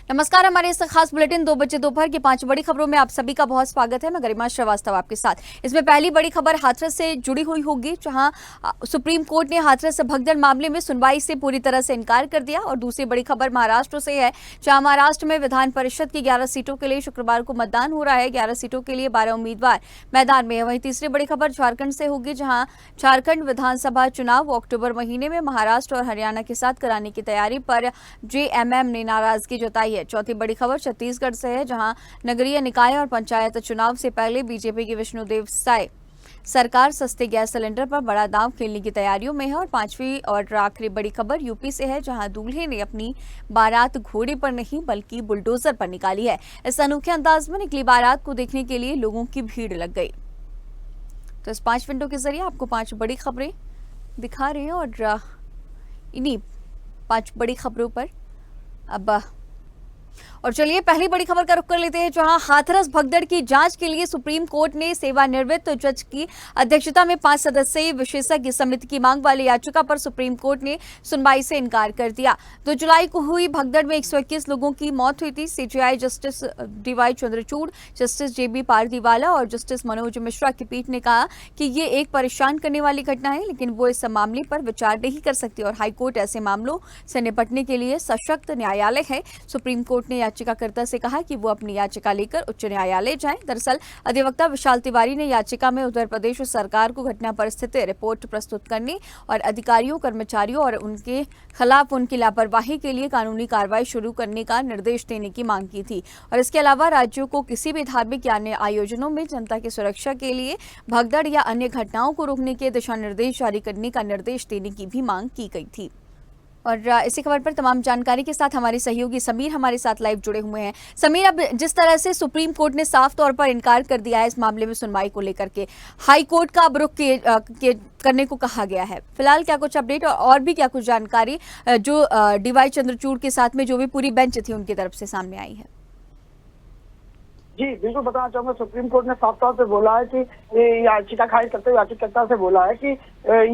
नमस्कार। हमारे इस खास बुलेटिन 2 बजे दोपहर की 5 बड़ी खबरों में आप सभी का बहुत स्वागत है। मैं गरिमा श्रीवास्तव आपके साथ। इसमें पहली बड़ी खबर हाथरस से जुड़ी हुई होगी, जहां सुप्रीम कोर्ट ने हाथरस भगदड़ मामले में सुनवाई से पूरी तरह से इनकार कर दिया। और दूसरी बड़ी खबर महाराष्ट्र से है, जहां महाराष्ट्र में विधान परिषद की 11 सीटों के लिए शुक्रवार को मतदान हो रहा है। 11 सीटों के लिए 12 उम्मीदवार मैदान में है। वहीं तीसरी बड़ी खबर झारखंड से होगी, जहां झारखंड विधानसभा चुनाव अक्टूबर महीने में महाराष्ट्र और हरियाणा के साथ कराने की तैयारी पर जेएमएम ने नाराजगी जताई है। चौथी बड़ी खबर छत्तीसगढ़ से है, जहां नगरीय निकाय और पंचायत चुनाव से पहले बीजेपी की विष्णुदेव साय सरकार सस्ते गैस सिलेंडर पर बड़ा दांव खेलने की तैयारियों में है। और पांचवी और आखिरी बड़ी खबर यूपी से है, जहां दूल्हे ने अपनी बारात घोड़े पर नहीं बल्कि बुलडोजर पर निकाली है। इस अनोखे अंदाज में निकली बारात को देखने के लिए लोगों की भीड़ लग गई। तो इस 5 मिनटों के जरिए आपको 5 बड़ी खबरें दिखा रहे हैं और इन्हीं 5 बड़ी खबरों पर अब और चलिए पहली बड़ी खबर का रुख कर लेते हैं, जहां हाथरस भगदड़ की जांच के लिए सुप्रीम कोर्ट ने सेवानिवृत्त जज की अध्यक्षता में 5 सदस्यीय विशेषज्ञ समिति की मांग वाली याचिका पर सुप्रीम कोर्ट ने सुनवाई से इनकार कर दिया। 2 जुलाई को हुई भगदड़ में 121 लोगों की मौत हुई थी। CJI justice DY Chandrachud, justice JB Pardiwala और जस्टिस मनोज मिश्रा की पीठ ने कहा कि ये एक परेशान करने वाली घटना है, लेकिन वो इस मामले पर विचार नहीं कर सकती और हाईकोर्ट ऐसे मामलों से निपटने के लिए सशक्त न्यायालय है। सुप्रीम कोर्ट ने याचिकाकर्ता से कहा कि वो अपनी याचिका लेकर उच्च न्यायालय जाएं। दरअसल अधिवक्ता विशाल तिवारी ने याचिका में उत्तर प्रदेश सरकार को घटना पर स्थित रिपोर्ट प्रस्तुत करने और अधिकारियों, कर्मचारियों और उनके खिलाफ उनकी लापरवाही के लिए कानूनी कार्रवाई शुरू करने का निर्देश देने की मांग की थी। और इसके अलावा राज्यों को किसी भी धार्मिक या अन्य आयोजनों में जनता की सुरक्षा के लिए भगदड़ या अन्य घटनाओं को रोकने के दिशा निर्देश जारी करने का निर्देश देने की भी मांग की गई थी। और इसी खबर पर तमाम जानकारी के साथ हमारे सहयोगी समीर हमारे साथ लाइव जुड़े हुए हैं। समीर, अब जिस तरह से सुप्रीम कोर्ट ने साफ तौर पर इनकार कर दिया है इस मामले में सुनवाई को लेकर के, हाई कोर्ट का अब रुख करने को कहा गया है, फिलहाल क्या कुछ अपडेट और भी क्या कुछ जानकारी जो डीवाई चंद्रचूड़ के साथ में जो भी पूरी बेंच थी उनकी तरफ से सामने आई है? जी बिल्कुल बताना चाहूंगा। सुप्रीम कोर्ट ने साफ तौर पे बोला है कि ये याचिका खारिज करते हुए याचिकाकर्ता से बोला है कि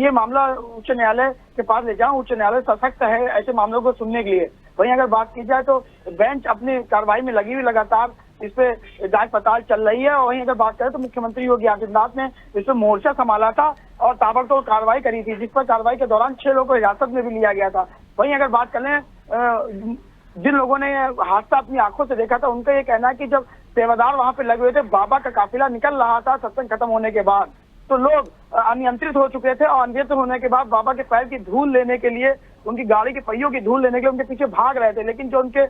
ये मामला उच्च न्यायालय के पास ले जाऊं, उच्च न्यायालय सशक्त है ऐसे मामलों को सुनने के लिए। वहीं अगर बात की जाए तो बेंच अपनी कार्रवाई में लगी हुई, लगातार इस पे जांच पड़ताल चल रही है। और वहीं अगर बात करें तो मुख्यमंत्री योगी आदित्यनाथ ने इस पे मोर्चा संभाला था और ताबड़तोड़ कार्रवाई करी थी, जिस पर कार्रवाई के दौरान 6 लोगों को हिरासत में भी लिया गया था। वहीं अगर बात करें जिन लोगों ने हादसा अपनी आंखों से देखा था, उनका ये कहना है कि जब सेवादार वहां पे लगे हुए थे, बाबा का काफिला निकल रहा था सत्संग खत्म होने के बाद, तो लोग अनियंत्रित हो चुके थे और अनियंत्रित होने के बाद बाबा के पैर की धूल लेने के लिए, उनकी गाड़ी के पहियों की धूल लेने के लिए उनके पीछे भाग रहे थे। लेकिन जो उनके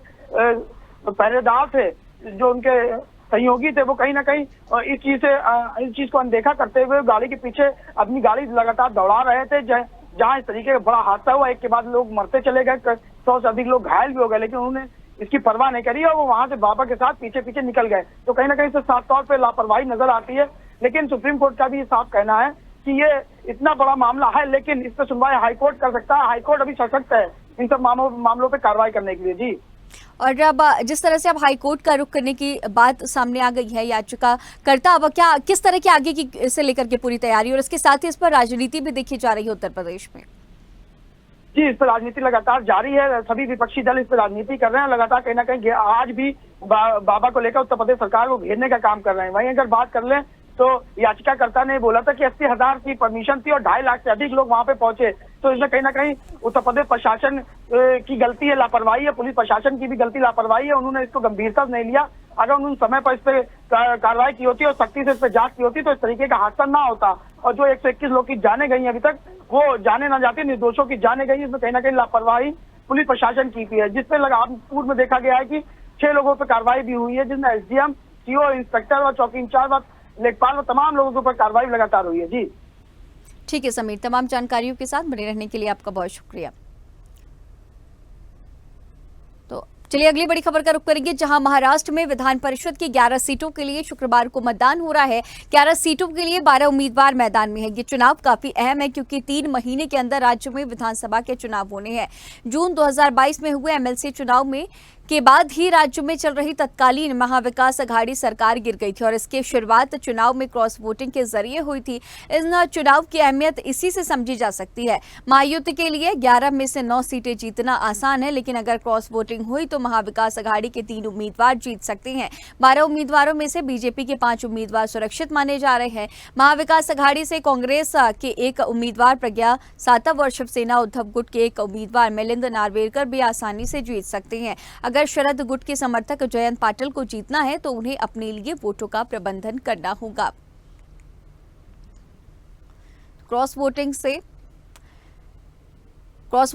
पहरेदार थे, जो उनके सहयोगी थे, वो कहीं ना कहीं इस चीज को अनदेखा करते हुए गाड़ी के पीछे अपनी गाड़ी लगातार दौड़ा रहे थे। जहाँ इस तरीके का बड़ा हादसा हुआ, एक के बाद लोग मरते चले गए, 100 से अधिक लोग घायल भी हो गए, लेकिन उन्होंने इसकी परवाह नहीं करी और वो वहां से बाबा के साथ पीछे पीछे निकल गए। तो कहीं ना कहीं से साफ तौर पे लापरवाही नजर आती है। लेकिन सुप्रीम कोर्ट का भी ये साफ कहना है कि ये इतना बड़ा मामला है, लेकिन इस पर सुनवाई हाईकोर्ट कर सकता है। हाईकोर्ट अभी सशक्त है इन सब मामलों पे कार्रवाई करने के लिए। जी, और अब जिस तरह से अब हाईकोर्ट का रुख करने की बात सामने आ गई है याचिकाकर्ता, अब क्या किस तरह की आगे की से लेकर के पूरी तैयारी, और इसके साथ ही इस पर राजनीति भी देखी जा रही है उत्तर प्रदेश में? जी, इस पर राजनीति लगातार जारी है। सभी विपक्षी दल इस पर राजनीति कर रहे हैं लगातार। कहीं ना कहीं आज भी बाबा को लेकर उत्तर प्रदेश सरकार को घेरने का काम कर रहे हैं। वहीं अगर बात कर लें तो याचिकाकर्ता ने बोला था कि 80,000 की परमिशन थी और 2.5 लाख से अधिक लोग वहां पे पहुंचे। तो इसमें कहीं ना कहीं उत्तर प्रदेश प्रशासन की गलती है, लापरवाही है, पुलिस प्रशासन की भी गलती लापरवाही है। उन्होंने इसको गंभीरता से नहीं लिया। अगर उन्होंने समय पर इस पे कार्रवाई की होती और सख्ती से इस पे जांच की होती तो इस तरीके का हादसा ना होता। और जो 121 लोग की जाने गई अभी तक, वो जाने ना जाती, निर्दोषों की जाने गई, इसमें कहीं ना कहीं लापरवाही पुलिस प्रशासन की है। जिसपे पूर्व में देखा गया है कि 6 लोगों पर कार्रवाई भी हुई है, जिसमें एसडीएम, सीओ, इंस्पेक्टर और चौकी इंचार्ज और लेखपाल और तमाम लोगों के ऊपर कार्रवाई लगातार हुई है। जी ठीक है समीर, तमाम जानकारियों के साथ बने रहने के लिए आपका बहुत शुक्रिया। तो चलिए अगली बड़ी खबर का रुख करेंगे, जहां महाराष्ट्र में विधान परिषद की 11 सीटों के लिए शुक्रवार को मतदान हो रहा है। 11 सीटों के लिए 12 उम्मीदवार मैदान में है। ये चुनाव काफी अहम है क्योंकि 3 महीने के अंदर राज्य में विधानसभा के चुनाव होने हैं। जून 2022 में हुए एमएलसी चुनाव में के बाद ही राज्य में चल रही तत्कालीन महाविकास अघाड़ी सरकार गिर गई थी और इसकी शुरुआत चुनाव में क्रॉस वोटिंग के जरिए हुई थी। इन चुनाव की अहमियत इसी से समझी जा सकती है। महायुति के लिए 11 में से 9 सीटें जीतना आसान है, लेकिन अगर क्रॉस वोटिंग हुई तो महाविकास अघाड़ी के 3 उम्मीदवार जीत सकते हैं। 12 उम्मीदवारों में से बीजेपी के 5 उम्मीदवार सुरक्षित माने जा रहे हैं। महाविकास अघाड़ी से कांग्रेस के 1 उम्मीदवार प्रज्ञा सातव और शिवसेना उद्धव गुट के 1 उम्मीदवार मिलिंद नार्वेकर भी आसानी से जीत सकते हैं। अगर शरद गुट के समर्थक जयंत पाटिल को जीतना है तो उन्हें अपने लिए वोटों का प्रबंधन करना होगा। क्रॉस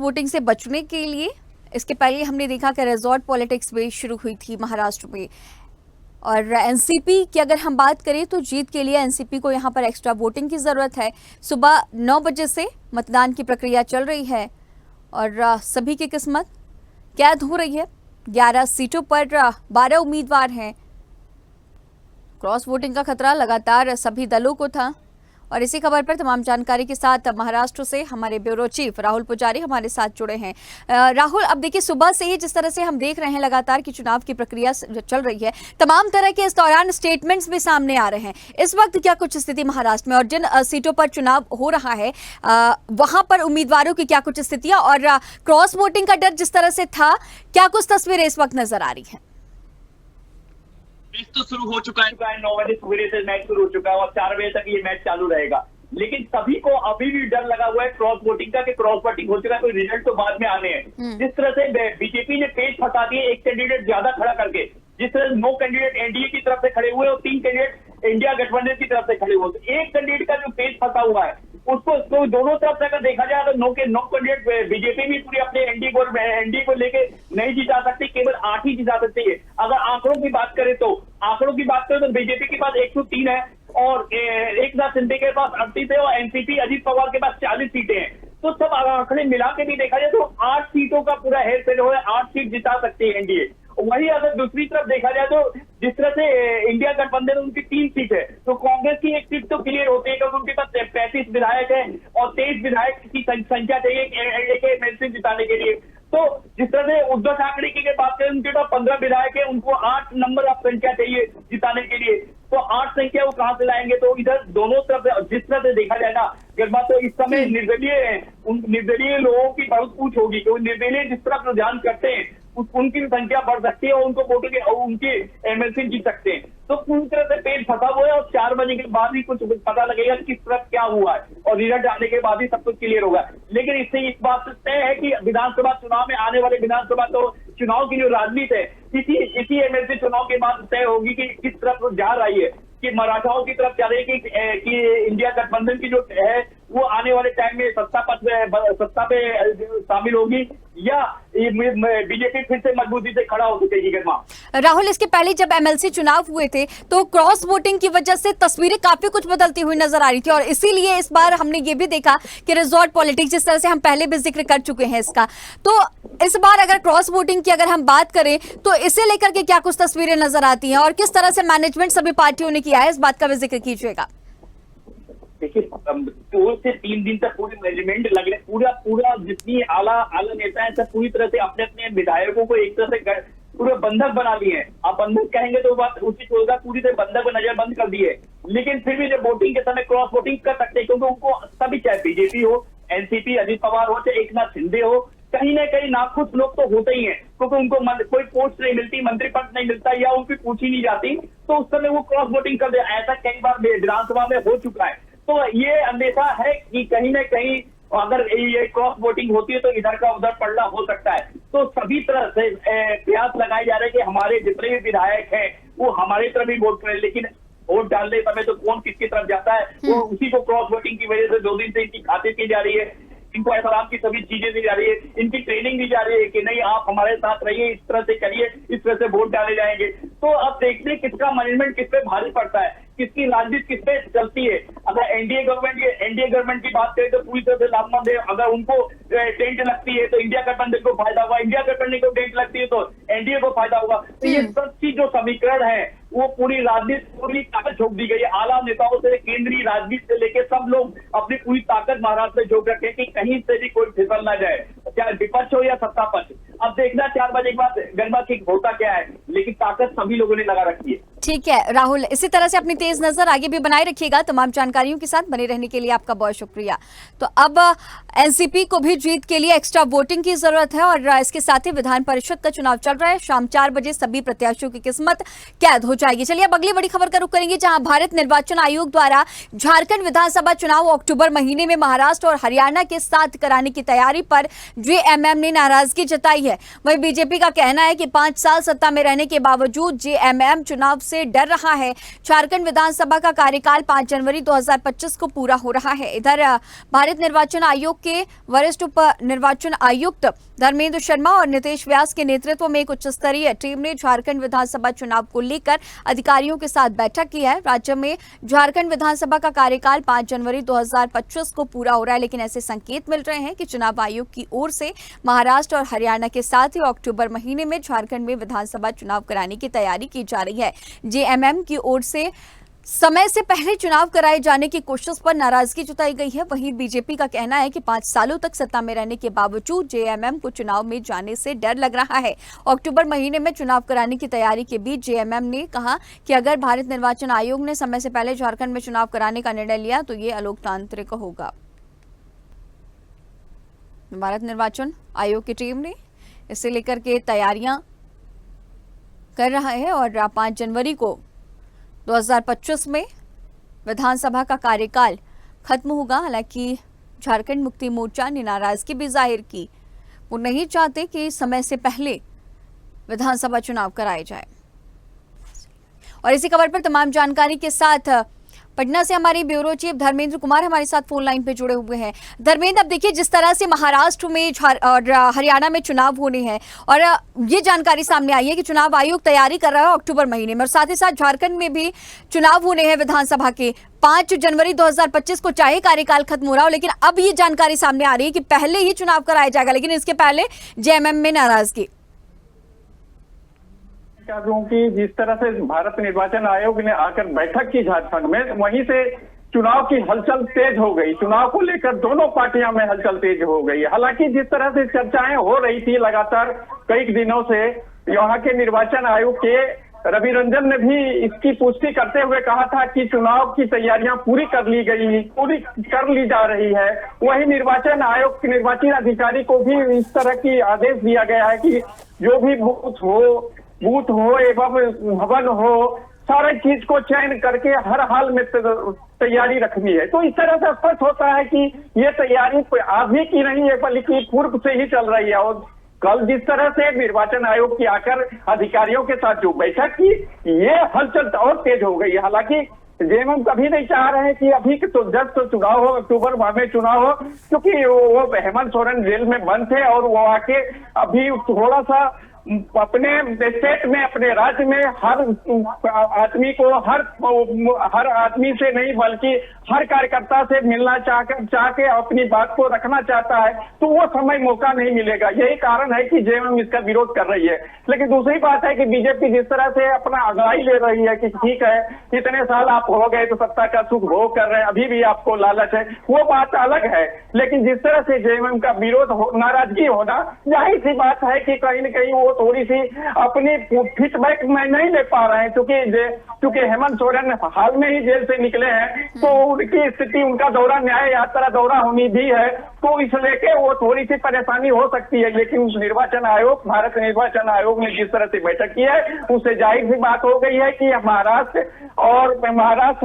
वोटिंग से बचने के लिए इसके पहले हमने देखा कि रिजॉर्ट पॉलिटिक्स भी शुरू हुई थी महाराष्ट्र में। और एनसीपी की अगर हम बात करें तो जीत के लिए एनसीपी को यहां पर एक्स्ट्रा वोटिंग की जरूरत है। सुबह 9 बजे से मतदान की प्रक्रिया चल रही है और सभी की किस्मत कैद हो रही है। 11 सीटों पर 12 उम्मीदवार हैं। क्रॉस वोटिंग का खतरा लगातार सभी दलों को था और इसी खबर पर तमाम जानकारी के साथ महाराष्ट्र से हमारे ब्यूरो चीफ राहुल पुजारी हमारे साथ जुड़े हैं। राहुल, अब देखिए सुबह से ही जिस तरह से हम देख रहे हैं लगातार की चुनाव की प्रक्रिया चल रही है, तमाम तरह के इस दौरान स्टेटमेंट्स भी सामने आ रहे हैं। इस वक्त क्या कुछ स्थिति महाराष्ट्र में और जिन सीटों पर चुनाव हो रहा है वहां पर उम्मीदवारों की क्या कुछ स्थितियां और क्रॉस वोटिंग का डर जिस तरह से था, क्या कुछ तस्वीरें इस वक्त नजर आ रही है? मैच तो शुरू हो चुका है। 9 बजे सवेरे से मैच शुरू हो चुका है और 4 बजे तक ये मैच चालू रहेगा। लेकिन सभी को अभी भी डर लगा हुआ है क्रॉस वोटिंग का कि क्रॉस वोटिंग हो चुका है, कोई रिजल्ट तो बाद में आने हैं। जिस तरह से बीजेपी ने पेज फंसा दिए, एक कैंडिडेट ज्यादा खड़ा करके, जिस तरह 9 कैंडिडेट एनडीए की तरफ से खड़े हुए और 3 कैंडिडेट इंडिया गठबंधन की तरफ से खड़े हुए, तो एक कैंडिडेट का जो पेज फंसा हुआ है उसको तो दोनों तरफ से अगर देखा जाए तो 9 कैंडिडेट बीजेपी भी पूरी अपने एनडीए को लेके नहीं जीता सकती, केवल 8 ही जीता सकती है। अगर आंकड़ों की बात करें तो बीजेपी के पास 103 है और एकनाथ शिंदे के पास 38 है और एनसीपी अजीत पवार के पास 40 सीटें हैं। तो सब आंकड़े मिला के भी देखा जाए तो 8 सीटों का पूरा हेर फेर हो है, 8 सीट जिता सकती है एनडीए। वही अगर दूसरी तरफ देखा जाए तो जिस तरह से इंडिया गठबंधन उनकी 3 सीट है, तो कांग्रेस की 1 सीट तो क्लियर होती है क्योंकि उनके पास 35 विधायक है और 23 विधायक की संख्या चाहिए एक एमएलसी जिताने के लिए। तो जिस तरह से उद्धव ठाकरे की बात करें, उनके पास 15 विधायक है, उनको 8 नंबर ऑफ संख्या चाहिए जिताने के लिए। तो 8 संख्या वो कहां से लाएंगे? तो इधर दोनों तरफ जिस तरह से देखा जाए ना, अगर तो इस समय निर्दलीय लोगों की बहुत पूछ होगी, क्योंकि निर्दलीय जिस तरह रुझान करते हैं उनकी संख्या बढ़ सकती है और उनको वोटों के उनके एमएलसी जीत सकते हैं। तो पूरी तरह से पेज फंसा हुआ है और 4 बजे के बाद ही कुछ पता लगेगा किस तरफ क्या हुआ है और रिजल्ट आने के बाद ही सब कुछ क्लियर होगा। लेकिन इससे एक बात तय है कि विधानसभा चुनाव में आने वाले विधानसभा तो चुनाव की जो राजनीति है इसी एमएलसी चुनाव के बाद तय होगी कि किस तरफ जा रही है, कि मराठाओं की तरफ जा रही है कि इंडिया गठबंधन की जो है वो आने वाले टाइम में सत्ता पे शामिल होगी या बीजेपी फिर से मजबूती से खड़ा हो सकेगी। राहुल, इसके पहले जब एमएलसी चुनाव हुए थे तो क्रॉस वोटिंग की वजह से तस्वीरें काफी कुछ बदलती हुई नजर आ रही थी और इसीलिए इस बार हमने ये भी देखा कि रिजॉर्ट पॉलिटिक्स, जिस तरह से हम पहले भी जिक्र कर चुके हैं इसका, तो इस बार अगर क्रॉस वोटिंग की अगर हम बात करें तो इसे लेकर के क्या कुछ तस्वीरें नजर आती हैं और किस तरह से मैनेजमेंट सभी पार्टियों ने किया है, इस बात का भी जिक्र कीजिएगा। देखिए 2 से 3 दिन तक पूरी मैनेजमेंट लग रहे, पूरा जितनी आला नेता है सब पूरी तरह से अपने अपने विधायकों को एक तरह से पूरे बंधक बना लिए हैं। आप बंधक कहेंगे तो बात उचित होगा, पूरी तरह बंधक को नजरबंद कर दिए। लेकिन फिर भी जब वोटिंग के समय क्रॉस वोटिंग कर सकते हैं, क्योंकि उनको सभी, चाहे बीजेपी हो, एनसीपी अजीत पवार हो, चाहे एकनाथ शिंदे हो, कहीं ना कहीं नाखुश लोग तो होते ही हैं क्योंकि उनको कोई पोस्ट नहीं मिलती, मंत्री पद नहीं मिलता या उनकी पूछी नहीं जाती, तो उस समय वो क्रॉस वोटिंग कर दे। ऐसा कई बार विधानसभा में हो चुका है। तो ये अंदेशा है कि कहीं ना कहीं अगर ये क्रॉस वोटिंग होती है तो इधर का उधर पड़ना हो सकता है। तो सभी तरह से प्रयास लगाए जा रहे हैं कि हमारे जितने भी विधायक हैं वो हमारी तरफ ही वोट करें, लेकिन वोट डालने समय तो कौन किसकी तरफ जाता है वो उसी को क्रॉस वोटिंग की वजह से 2 दिन से इनकी खातिर की जा रही है, इनको एहतराम की सभी चीजें दी जा रही है, इनकी ट्रेनिंग दी जा रही है कि नहीं आप हमारे साथ रहिए, इस तरह से करिए, इस तरह से वोट डाले जाएंगे। तो अब देखते हैं किसका मैनेजमेंट किस पे भारी पड़ता है, किसकी राजनीति किस पे चलती है। अगर एनडीए गवर्नमेंट की बात करें तो पूरी तरह से लाभमंद है। अगर उनको टेंट लगती है तो इंडिया गठबंधन को फायदा होगा, इंडिया गठबंधन को टेंट लगती है तो एनडीए को फायदा होगा। तो ये सब चीज जो समीकरण है वो पूरी राजनीति पूरी ताकत झोंक दी गई है। आला नेताओं से केंद्रीय राजनीति से लेकर सब लोग अपनी पूरी ताकत महाराष्ट्र में झोंक रखे हैं कि कहीं से भी कोई फिसल ना जाए, चाहे विपक्ष हो या सत्ता पक्ष। अब देखना 4 बजे के बाद गरिमा किक होता क्या है, लेकिन ताकत सभी लोगों ने लगा रखी है। ठीक है राहुल, इसी तरह से अपनी तेज नजर आगे भी बनाए रखिएगा। तमाम जानकारियों के साथ बने रहने के लिए आपका बहुत शुक्रिया। तो अब एनसीपी को भी जीत के लिए एक्स्ट्रा वोटिंग की जरूरत है और इसके साथ ही विधान परिषद का चुनाव चल रहा है। शाम 4 बजे सभी प्रत्याशियों की किस्मत कैद हो जाएगी। चलिए अब अगली बड़ी खबर का रुख करेंगे, जहां भारत निर्वाचन आयोग द्वारा झारखंड विधानसभा चुनाव अक्टूबर महीने में महाराष्ट्र और हरियाणा के साथ कराने की तैयारी पर जेएमएम ने नाराजगी जताई है। वहीं बीजेपी का कहना है कि 5 साल सत्ता में रहने के बावजूद जेएमएम चुनाव से डर रहा है। झारखंड विधानसभा का कार्यकाल 5 जनवरी 2025 को पूरा हो रहा है। इधर भारत निर्वाचन आयोग के वरिष्ठ उप निर्वाचन आयुक्त धर्मेंद्र शर्मा और नितेश व्यास के नेतृत्व में एक उच्च स्तरीय टीम ने झारखंड विधानसभा चुनाव को लेकर अधिकारियों के साथ बैठक की है। राज्य में झारखंड विधानसभा का कार्यकाल 5 जनवरी 2025 को पूरा हो रहा है, लेकिन ऐसे संकेत मिल रहे हैं कि चुनाव आयोग की ओर से महाराष्ट्र और हरियाणा के साथ ही अक्टूबर महीने में झारखंड में विधानसभा चुनाव कराने की तैयारी की जा रही है। जेएमएम की ओर से समय से पहले चुनाव कराए जाने की कोशिश पर नाराजगी जताई गई है। वहीं बीजेपी का कहना है कि 5 सालों तक सत्ता में रहने के बावजूद जेएमएम को चुनाव में जाने से डर लग रहा है। अक्टूबर महीने में चुनाव कराने की तैयारी के बीच जेएमएम ने कहा कि अगर भारत निर्वाचन आयोग ने समय से पहले झारखंड में चुनाव कराने का निर्णय लिया तो ये अलोकतांत्रिक होगा। भारत निर्वाचन आयोग की टीम ने इसे लेकर के तैयारियां कर रहा है और 5 जनवरी को 2025 में विधानसभा का कार्यकाल खत्म होगा। हालांकि झारखंड मुक्ति मोर्चा ने नाराजगी भी जाहिर की। वो नहीं चाहते कि समय से पहले विधानसभा चुनाव कराए जाए। और इसी खबर पर तमाम जानकारी के साथ पटना से हमारे ब्यूरो चीफ धर्मेंद्र कुमार हमारे साथ फोन लाइन पे जुड़े हुए हैं। धर्मेंद्र, अब देखिए जिस तरह से महाराष्ट्र में और हरियाणा में चुनाव होने हैं और ये जानकारी सामने आई है कि चुनाव आयोग तैयारी कर रहा है अक्टूबर महीने में, और साथ ही साथ झारखंड में भी चुनाव होने हैं विधानसभा के 5 जनवरी 2025 को, चाहे कार्यकाल खत्म हो रहा हो, लेकिन अब ये जानकारी सामने आ रही है कि पहले ही चुनाव कराया जाएगा, लेकिन इसके पहले जेएमएम में नाराजगी। क्योंकि जिस तरह से भारत निर्वाचन आयोग ने आकर बैठक की झारखंड में, वहीं से चुनाव की हलचल तेज हो गई। चुनाव को लेकर दोनों पार्टियों में हलचल तेज हो गई। हालांकि जिस तरह से चर्चाएं हो रही थी लगातार कई दिनों से, यहाँ के निर्वाचन आयोग के रवि रंजन ने भी इसकी पुष्टि करते हुए कहा था कि चुनाव की तैयारियां पूरी कर ली जा रही है। वहीं निर्वाचन आयोग के निर्वाचित अधिकारी को भी इस तरह की आदेश दिया गया है कि जो भी बूथ हो एवं भवन हो, सारे चीज को चयन करके हर हाल में तैयारी रखनी है। तो इस तरह से स्पष्ट होता है कि ये तैयारी अभी की नहीं है बल्कि पूर्व से ही चल रही है। और कल जिस तरह से निर्वाचन आयोग की आकर अधिकारियों के साथ जो बैठक की, ये हलचल और तेज हो गई। हालांकि जेएमएम कभी नहीं चाह रहे हैं कि अभी तो जब तो चुनाव हो, अक्टूबर माह में चुनाव हो, क्योंकि वो हेमंत सोरेन जेल में बंद थे और वो आके अभी थोड़ा सा अपने स्टेट में, अपने राज्य में हर आदमी को, हर आदमी से नहीं बल्कि हर कार्यकर्ता से मिलना चाह के अपनी बात को रखना चाहता है, तो वो समय मौका नहीं मिलेगा। यही कारण है कि जेएमएम इसका विरोध कर रही है। लेकिन दूसरी बात है कि बीजेपी जिस तरह से अपना अगुवाई ले रही है कि ठीक है इतने साल आप हो गए तो सत्ता का सुख भोग कर रहे हैं, अभी भी आपको लालच है, वो बात अलग है। लेकिन जिस तरह से जेएमएम का विरोध नाराजगी होना, जाहिर सी बात है कि कहीं न कहीं वो थोड़ी सी अपनी फीडबैक में नहीं ले पा रहे हैं, क्योंकि हेमंत सोरेन हाल में ही जेल से निकले हैं, तो उनकी स्थिति, उनका दौरा, न्याय यात्रा दौरा होनी भी है, तो इस लेके वो थोड़ी सी परेशानी हो सकती है। लेकिन निर्वाचन आयोग, भारत निर्वाचन आयोग ने जिस तरह से बैठक की है, उससे जाहिर सी बात हो गई है कि महाराष्ट्र,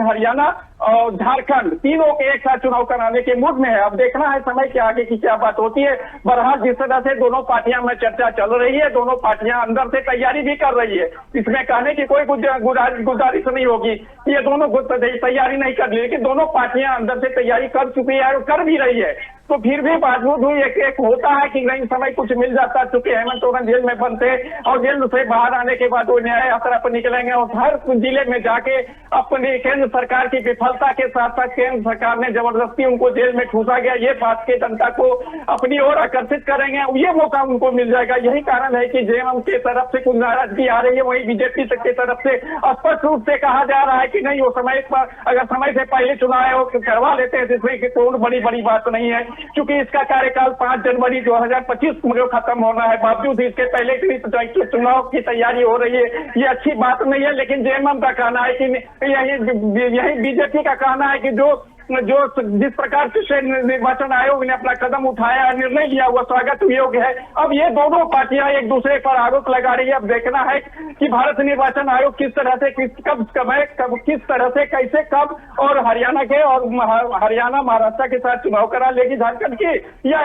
हरियाणा और झारखंड तीनों के एक साथ चुनाव कराने के मूड में है। अब देखना है समय के आगे की क्या बात होती है। बहरहाल जिस तरह से दोनों पार्टियां में चर्चा चल रही है, दोनों पार्टियां अंदर से तैयारी भी कर रही है। इसमें कहने की कोई गुजारिश नहीं होगी कि ये दोनों तैयारी नहीं कर रही, लेकिन दोनों पार्टियां अंदर से तैयारी कर चुकी है और कर भी रही है। तो फिर भी बावजूद हुई एक होता है कि नहीं समय कुछ मिल जाता, चूंकि हेमंत सोरेन जेल में बंद थे और जेल से बाहर आने के बाद वो न्याय यात्रा पर निकलेंगे और हर जिले में जाके अपनी केंद्र सरकार की विफलता के साथ साथ केंद्र सरकार ने जबरदस्ती उनको जेल में ठूसा गया, ये बात के जनता को अपनी ओर आकर्षित करेंगे, ये मौका उनको मिल जाएगा। यही कारण है कि जेएमएम के तरफ से कुछ नाराजगी आ रही है। वही बीजेपी के तरफ से स्पष्ट रूप से कहा जा रहा है कि नहीं, वो समय पर अगर समय से पहले चुनाव करवा लेते हैं तो इसमें कोई बड़ी बात नहीं है। चूंकि इसका कार्यकाल 5 जनवरी 2025 को खत्म होना है, बावजूद इसके पहले के चुनाव की तैयारी हो रही है, ये अच्छी बात नहीं है। लेकिन जेएमएम का कहना है कि यही बीजेपी का कहना है कि जो जिस प्रकार से निर्वाचन आयोग ने अपना कदम उठाया, निर्णय लिया, वो स्वागत योग्य है। अब ये दोनों पार्टियां एक दूसरे पर आरोप लगा रही है। अब देखना है कि भारत निर्वाचन आयोग किस तरह से कब किस तरह से कैसे कब और हरियाणा महाराष्ट्र के साथ चुनाव करा लेगी झारखंड की, या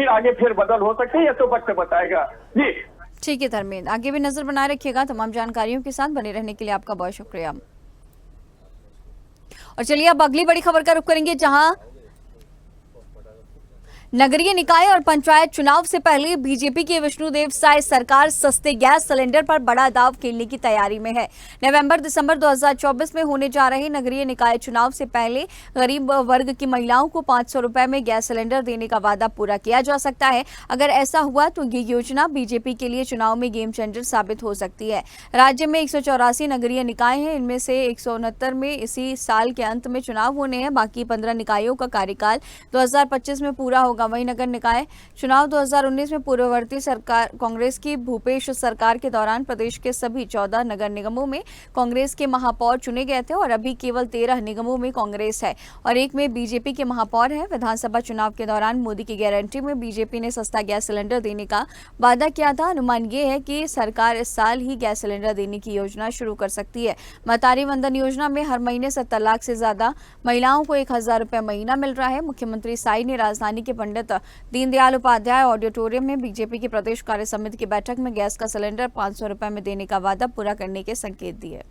आगे फिर बदल हो सकती है, ये तो वक्त बताएगा। जी ठीक है धर्मेंद्र, आगे भी नजर बनाए रखिएगा। तमाम जानकारियों के साथ बने रहने के लिए आपका बहुत शुक्रिया। और चलिए अब अगली बड़ी खबर का रुख करेंगे, जहां नगरीय निकाय और पंचायत चुनाव से पहले बीजेपी के विष्णुदेव साय सरकार सस्ते गैस सिलेंडर पर बड़ा दांव खेलने की तैयारी में है। नवंबर-दिसंबर 2024 में होने जा रहे नगरीय निकाय चुनाव से पहले गरीब वर्ग की महिलाओं को 500 रुपए में गैस सिलेंडर देने का वादा पूरा किया जा सकता है। अगर ऐसा हुआ तो ये योजना बीजेपी के लिए चुनाव में गेम चेंजर साबित हो सकती है। राज्य में 184 नगरीय निकाय हैं, इनमें से 169 में इसी साल के अंत में चुनाव होने हैं। बाकी 15 निकायों का कार्यकाल 2025 में पूरा होगा। वहीं नगर निकाय चुनाव 2019 में पूर्ववर्ती सरकार कांग्रेस की भूपेश सरकार के दौरान प्रदेश के सभी 14 नगर निगमों में कांग्रेस के महापौर चुने गए थे और अभी केवल 13 निगमों में कांग्रेस है और एक में बीजेपी के महापौर है। विधानसभा चुनाव के दौरान मोदी की गारंटी में बीजेपी ने सस्ता गैस सिलेंडर देने का वादा किया था। अनुमान ये है कि सरकार इस साल ही गैस सिलेंडर देने की योजना शुरू कर सकती है। महतारी वंदन योजना में हर महीने 70 लाख से ज्यादा महिलाओं को 1000 रुपए महीना मिल रहा है। मुख्यमंत्री साई ने राजधानी के पंडित दीनदयाल उपाध्याय ऑडिटोरियम में बीजेपी की प्रदेश कार्य समिति की बैठक में गैस का सिलेंडर 500 रुपए में देने का वादा पूरा करने के संकेत दिए।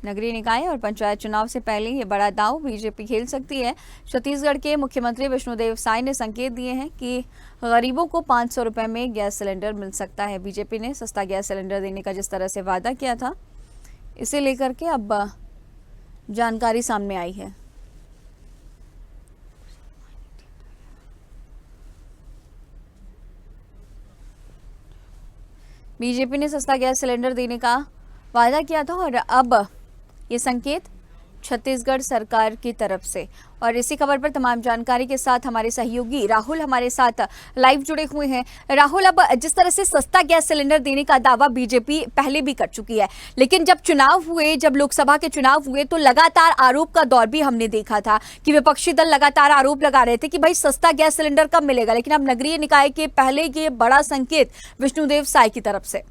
नगरीय निकाय और पंचायत चुनाव से पहले ये बड़ा दांव बीजेपी खेल सकती है। छत्तीसगढ़ के मुख्यमंत्री विष्णुदेव साय ने संकेत दिए हैं कि गरीबों को 500 रुपए में गैस सिलेंडर मिल सकता है। बीजेपी ने सस्ता गैस सिलेंडर देने का जिस तरह से वादा किया था, इसे लेकर के अब जानकारी सामने आई है। बीजेपी ने सस्ता गैस सिलेंडर देने का वादा किया था और अब ये संकेत छत्तीसगढ़ सरकार की तरफ से। और इसी खबर पर तमाम जानकारी के साथ हमारे सहयोगी राहुल हमारे साथ लाइव जुड़े हुए हैं। राहुल, अब जिस तरह से सस्ता गैस सिलेंडर देने का दावा बीजेपी पहले भी कर चुकी है, लेकिन जब चुनाव हुए, जब लोकसभा के चुनाव हुए तो लगातार आरोप का दौर भी हमने देखा था कि विपक्षी दल लगातार आरोप लगा रहे थे कि भाई सस्ता गैस सिलेंडर कब मिलेगा। लेकिन अब नगरीय निकाय के पहले ये बड़ा संकेत विष्णुदेव साय की तरफ से।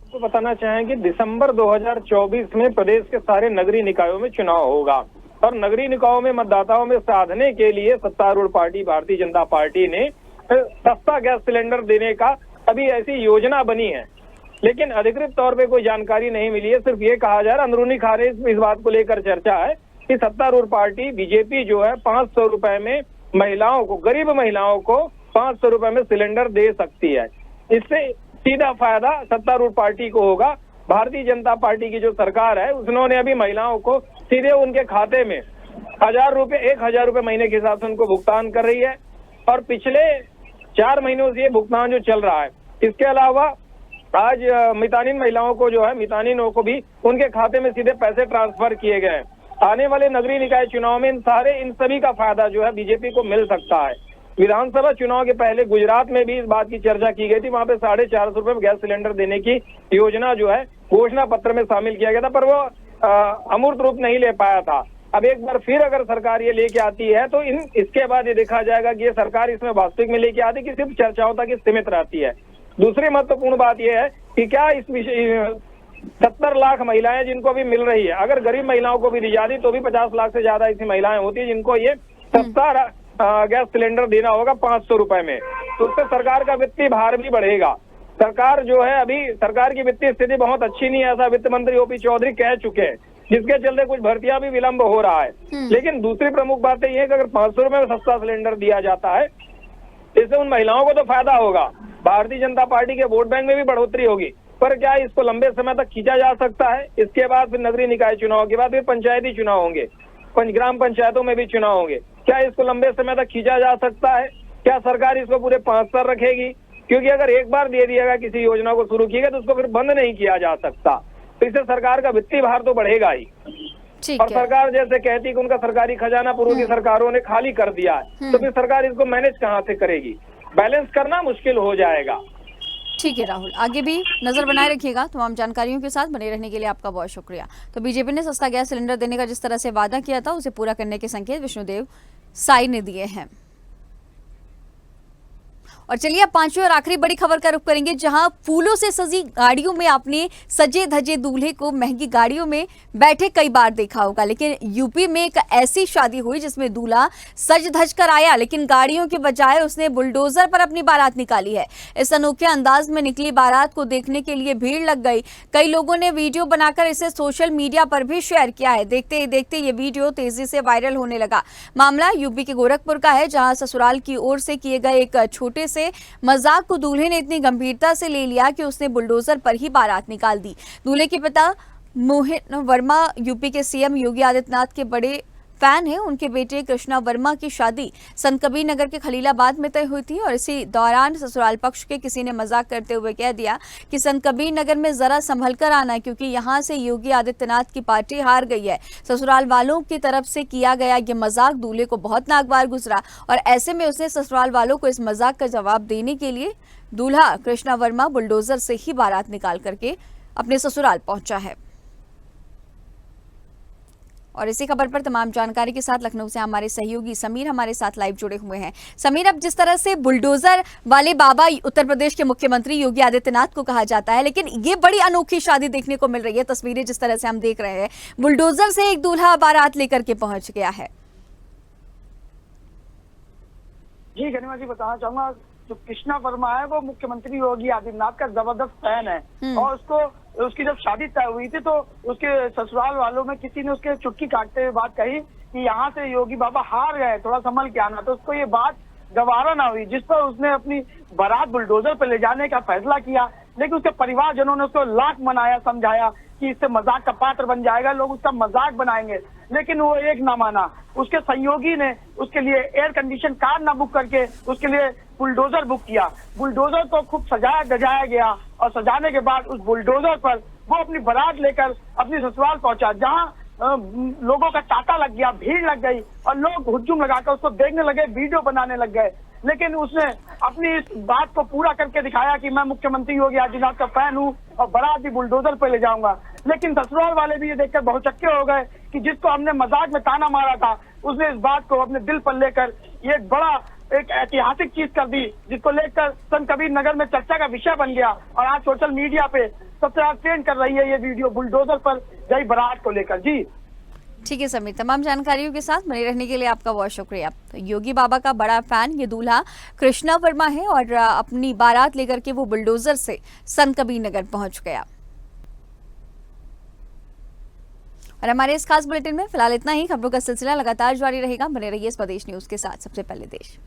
तो बताना चाहेंगे दिसंबर 2024 में प्रदेश के सारे नगरीय निकायों में चुनाव होगा और नगरीय निकायों में मतदाताओं में साधने के लिए सत्तारूढ़ पार्टी भारतीय जनता पार्टी ने सस्ता गैस सिलेंडर देने का अभी ऐसी योजना बनी है, लेकिन अधिकृत तौर पे कोई जानकारी नहीं मिली है। सिर्फ ये कहा जा रहा है, अंदरूनी खारिज इस बात को लेकर चर्चा है कि सत्तारूढ़ पार्टी बीजेपी जो है 500 रुपए में महिलाओं को, गरीब महिलाओं को 500 रुपए में सिलेंडर दे सकती है। इससे सीधा फायदा सत्तारूढ़ पार्टी को होगा। भारतीय जनता पार्टी की जो सरकार है उन्होंने अभी महिलाओं को सीधे उनके खाते में 1000 रुपए महीने के हिसाब से उनको भुगतान कर रही है और पिछले 4 महीनों से ये भुगतान जो चल रहा है। इसके अलावा आज मितानिन महिलाओं को जो है, मितानिनों को भी उनके खाते में सीधे पैसे ट्रांसफर किए गए। आने वाले नगरीय निकाय चुनाव में इन सभी का फायदा जो है बीजेपी को मिल सकता है। विधानसभा चुनाव के पहले गुजरात में भी इस बात की चर्चा की गई थी, वहां पे 450 रुपए में गैस सिलेंडर देने की योजना जो है घोषणा पत्र में शामिल किया गया था, पर वो अमूर्त रूप नहीं ले पाया था। अब एक बार फिर अगर सरकार ये लेके आती है तो इसके बाद ये देखा जाएगा कि ये सरकार इसमें वास्तविक में लेके आती कि सिर्फ चर्चाओं तक ही सीमित रहती है। दूसरी महत्वपूर्ण बात यह है कि क्या इस विषय 70 लाख महिलाएं जिनको भी मिल रही है, अगर गरीब महिलाओं को भी दी जाती तो भी 50 लाख से ज्यादा ऐसी महिलाएं होती है जिनको ये सस्ता गैस सिलेंडर देना होगा 500 रुपए में। तो उससे सरकार का वित्तीय भार भी बढ़ेगा। सरकार जो है, अभी सरकार की वित्तीय स्थिति बहुत अच्छी नहीं है, ऐसा वित्त मंत्री ओपी चौधरी कह चुके हैं, जिसके चलते कुछ भर्तियां भी विलंब हो रहा है। लेकिन दूसरी प्रमुख बात यह है कि अगर 500 रुपए में सस्ता सिलेंडर दिया जाता है, इससे उन महिलाओं को तो फायदा होगा, भारतीय जनता पार्टी के वोट बैंक में भी बढ़ोतरी होगी। पर क्या इसको लंबे समय तक खींचा जा सकता है? इसके बाद फिर नगरीय निकाय चुनाव के बाद फिर पंचायती चुनाव होंगे, ग्राम पंचायतों में भी चुनाव होंगे। क्या इसको लंबे समय तक खींचा जा सकता है? क्या सरकार इसको पूरे 5 साल रखेगी? क्योंकि अगर एक बार दे दिया गया किसी योजना को शुरू किया तो उसको फिर बंद नहीं किया जा सकता। तो इससे सरकार का वित्तीय भार तो बढ़ेगा ही। ठीक और है। सरकार जैसे कहती कि उनका सरकारी खजाना पूर्व की सरकारों ने खाली कर दिया है, तो फिर सरकार इसको मैनेज कहाँ से करेगी? बैलेंस करना मुश्किल हो जाएगा। ठीक है राहुल, आगे भी नजर बनाए रखिएगा। तमाम जानकारियों के साथ बने रहने के लिए आपका बहुत शुक्रिया। तो बीजेपी ने सस्ता गैस सिलेंडर देने का जिस तरह से वादा किया था उसे पूरा करने के संकेत विष्णुदेव साई ने दिए हैं। और चलिए अब पांचवी और आखिरी बड़ी खबर का रुख करेंगे, जहां फूलों से सजी गाड़ियों में आपने सजे धजे दूल्हे को महंगी गाड़ियों में बैठे कई बार देखा होगा, लेकिन यूपी में एक ऐसी शादी हुई जिसमें दूल्हा सज धज कर आया, लेकिन गाड़ियों के बजाय उसने बुलडोजर पर अपनी बारात निकाली है। इस अनोखे अंदाज में निकली बारात को देखने के लिए भीड़ लग गई। कई लोगों ने वीडियो बनाकर इसे सोशल मीडिया पर भी शेयर किया है। देखते ही देखते ये वीडियो तेजी से वायरल होने लगा। मामला यूपी के गोरखपुर का है, जहां ससुराल की ओर से किए गए एक छोटे से मजाक को दूल्हे ने इतनी गंभीरता से ले लिया कि उसने बुलडोजर पर ही बारात निकाल दी। दूल्हे के पिता मोहित वर्मा यूपी के सीएम योगी आदित्यनाथ के बड़े फैन हैं। उनके बेटे कृष्णा वर्मा की शादी संत कबीर नगर के खलीलाबाद में तय हुई थी और इसी दौरान ससुराल पक्ष के किसी ने मजाक करते हुए कह दिया कि संत कबीर नगर में जरा संभल कर आना, क्योंकि यहां से योगी आदित्यनाथ की पार्टी हार गई है। ससुराल वालों की तरफ से किया गया ये मजाक दूल्हे को बहुत नागवार गुजरा और ऐसे में उसने ससुराल वालों को इस मजाक का जवाब देने के लिए दूल्हा कृष्णा वर्मा बुलडोजर से ही बारात निकाल करके अपने ससुराल पहुंचा है। और इसी खबर पर तमाम जानकारी के साथ लखनऊ से हमारे सहयोगी समीर हमारे साथ लाइव जुड़े हुए हैं। समीर, अब जिस तरह से बुलडोजर वाले बाबा उत्तर प्रदेश के मुख्यमंत्री योगी आदित्यनाथ को कहा जाता है, लेकिन ये बड़ी अनोखी शादी देखने को मिल रही है। तस्वीरें जिस तरह से हम देख रहे हैं, बुलडोजर से एक दूल्हा बारात लेकर के पहुंच गया है। जी गरिमा जी, बताना चाहूंगा जो कृष्णा वर्मा है वो मुख्यमंत्री योगी आदित्यनाथ का जबरदस्त फैन है और उसकी जब शादी तय हुई थी तो उसके ससुराल वालों में किसी ने उसके चुटकी काटते हुए बात कही कि यहाँ से योगी बाबा हार गए, थोड़ा संभल के आना। तो उसको ये बात गवारा ना हुई, जिस पर उसने अपनी बारात बुलडोजर पर ले जाने का फैसला किया। लेकिन उसके परिवारजनों ने उसको लाख मनाया, समझाया कि इससे मजाक का पात्र बन जाएगा, लोग उसका मजाक बनाएंगे, लेकिन वो एक ना माना। उसके सहयोगी ने उसके लिए एयर कंडीशन कार ना बुक करके उसके लिए बुलडोजर बुक किया। बुलडोजर तो खूब सजाया गजाया गया और सजाने के बाद उस बुलडोजर पर वो अपनी बारात लेकर अपनी ससुराल पहुंचा, जहां लोगों का तांता लग गया, भीड़ लग गई और लोग हुज्जुम लगाकर उसको देखने लगे, वीडियो बनाने लग गए। लेकिन उसने अपनी इस बात को पूरा करके दिखाया कि मैं मुख्यमंत्री योगी आदित्यनाथ का फैन हूँ और बारात भी बुलडोजर पे ले जाऊंगा। लेकिन ससुराल वाले भी ये देखकर बहुचक्के हो गए कि जिसको हमने मजाक में ताना मारा था, उसने इस बात को अपने दिल पर लेकर ये बड़ा एक ऐतिहासिक चीज कर दी, जिसको लेकर संत कबीर नगर में चर्चा का विषय बन गया और आज सोशल मीडिया पे सबसे ज्यादा ट्रेंड कर रही है ये वीडियो बुलडोजर पर गई बारात को लेकर। जी ठीक है समीर, तमाम जानकारियों के साथ बने रहने के लिए आपका बहुत शुक्रिया। तो योगी बाबा का बड़ा फैन ये दूल्हा कृष्णा वर्मा है और अपनी बारात लेकर के वो बुलडोजर से संत कबीर नगर पहुंच गया। और हमारे इस खास बुलेटिन में फिलहाल इतना ही। खबरों का सिलसिला लगातार जारी रहेगा, बने रहिए स्वदेश न्यूज के साथ। सबसे पहले देश।